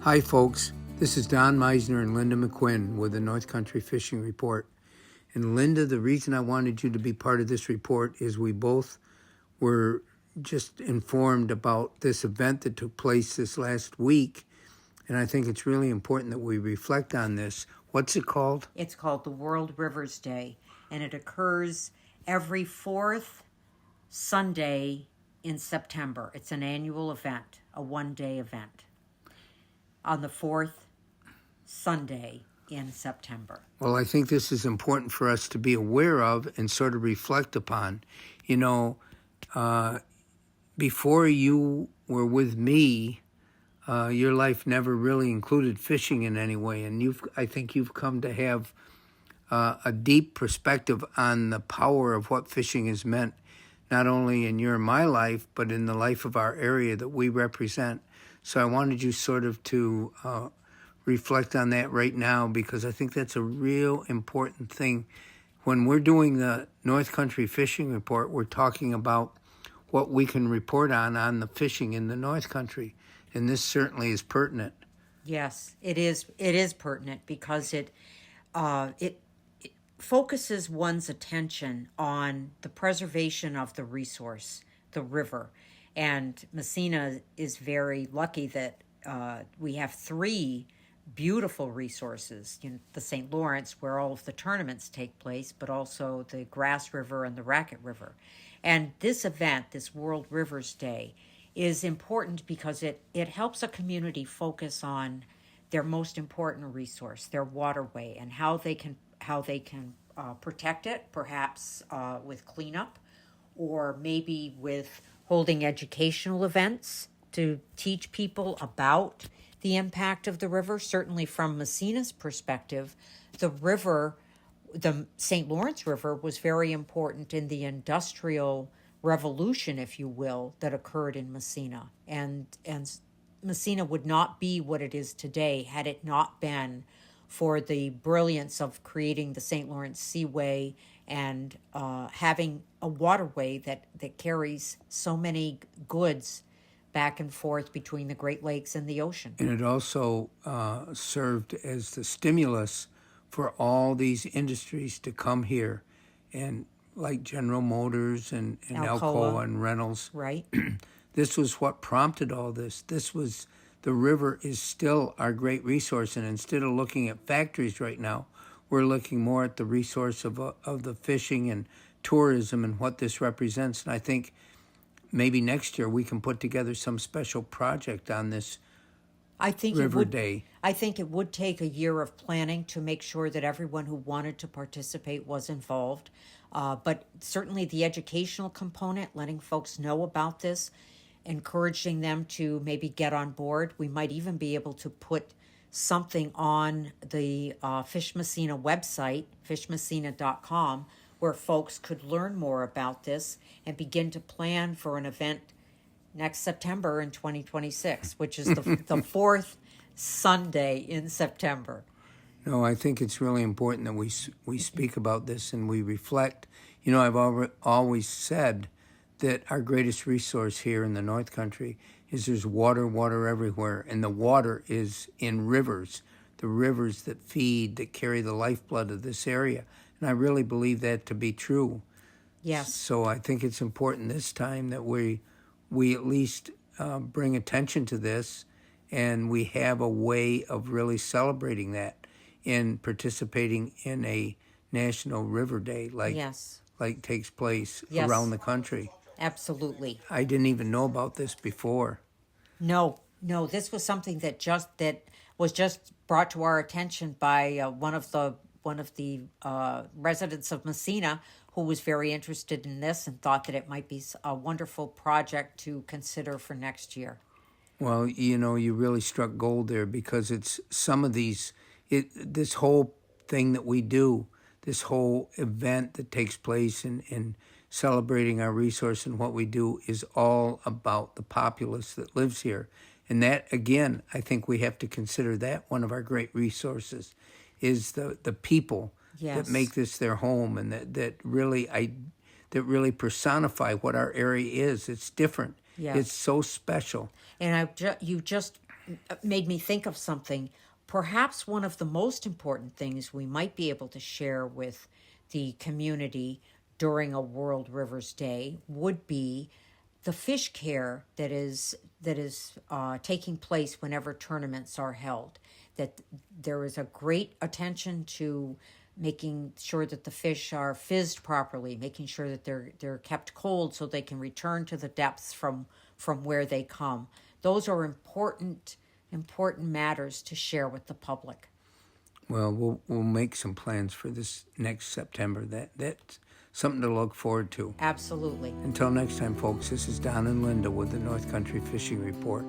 Hi folks, this is Don Meissner and Linda McQuinn with the North Country Fishing Report. And Linda, the reason I wanted you to be part of this report is we both were just informed about this event that took place this last week. And I think it's really important that we reflect on this. What's it called? It's called the World Rivers Day, and it occurs every fourth Sunday in September. It's an annual event, a one-day event, on the fourth Sunday in September. Well, I think this is important for us to be aware of and sort of reflect upon. You know, before you were with me, your life never really included fishing in any way, and I think you've come to have a deep perspective on the power of what fishing has meant, not only in your and my life, but in the life of our area that we represent. So I wanted you sort of to reflect on that right now, because I think that's a real important thing. When we're doing the North Country Fishing Report, we're talking about what we can report on the fishing in the North Country. And this certainly is pertinent. Yes, it is. It is pertinent because it focuses one's attention on the preservation of the resource, the river. And Meissner is very lucky that we have three beautiful resources, the St. Lawrence, where all of the tournaments take place, but also the Grass River and the Racket River. And this event, this World Rivers Day, is important because it helps a community focus on their most important resource, their waterway, and how they can protect it, perhaps with cleanup, or maybe with holding educational events to teach people about the impact of the river. Certainly from Meissner's perspective, the river, the St. Lawrence River, was very important in the industrial revolution, if you will, that occurred in Meissner. And Meissner would not be what it is today had it not been for the brilliance of creating the St. Lawrence Seaway and having a waterway that carries so many goods back and forth between the Great Lakes and the ocean. And it also served as the stimulus for all these industries to come here, and like General Motors and Alcoa and Reynolds. Right. This was what prompted all this. The river is still our great resource, and instead of looking at factories right now, we're looking more at the resource of the fishing and tourism and what this represents. And I think maybe next year we can put together some special project on this River Day. I think it would take a year of planning to make sure that everyone who wanted to participate was involved. But certainly the educational component, letting folks know about this, encouraging them to maybe get on board. We might even be able to put something on the Fish Meissner website, fishmeissner.com, where folks could learn more about this and begin to plan for an event next September in 2026, which is the fourth Sunday in September. No, I think it's really important that we speak about this and we reflect. You know, I've always said that our greatest resource here in the North Country is there's water everywhere, and the water is in rivers, the rivers that feed, that carry the lifeblood of this area. And I really believe that to be true. Yes. So I think it's important this time that we at least bring attention to this, and we have a way of really celebrating that in participating in a National River Day like takes place around the country. Absolutely. I didn't even know about this before. No, this was something that was just brought to our attention by one of the residents of Meissner, who was very interested in this and thought that it might be a wonderful project to consider for next year. Well, you know, you really struck gold there, because it's some of this whole thing that we do, this whole event that takes place in celebrating our resource and what we do, is all about the populace that lives here. And that, again, I think we have to consider that one of our great resources is the people that make this their home, and that really personify what our area is. It's different. Yes. It's so special. And you just made me think of something. Perhaps one of the most important things we might be able to share with the community during a World Rivers Day would be the fish care that is taking place whenever tournaments are held. That there is a great attention to making sure that the fish are fizzed properly, making sure that they're kept cold so they can return to the depths from where they come. Those are important matters to share with the public. Well, we'll make some plans for this next September. That's something to look forward to. Absolutely. Until next time, folks, this is Don and Linda with the North Country Fishing Report.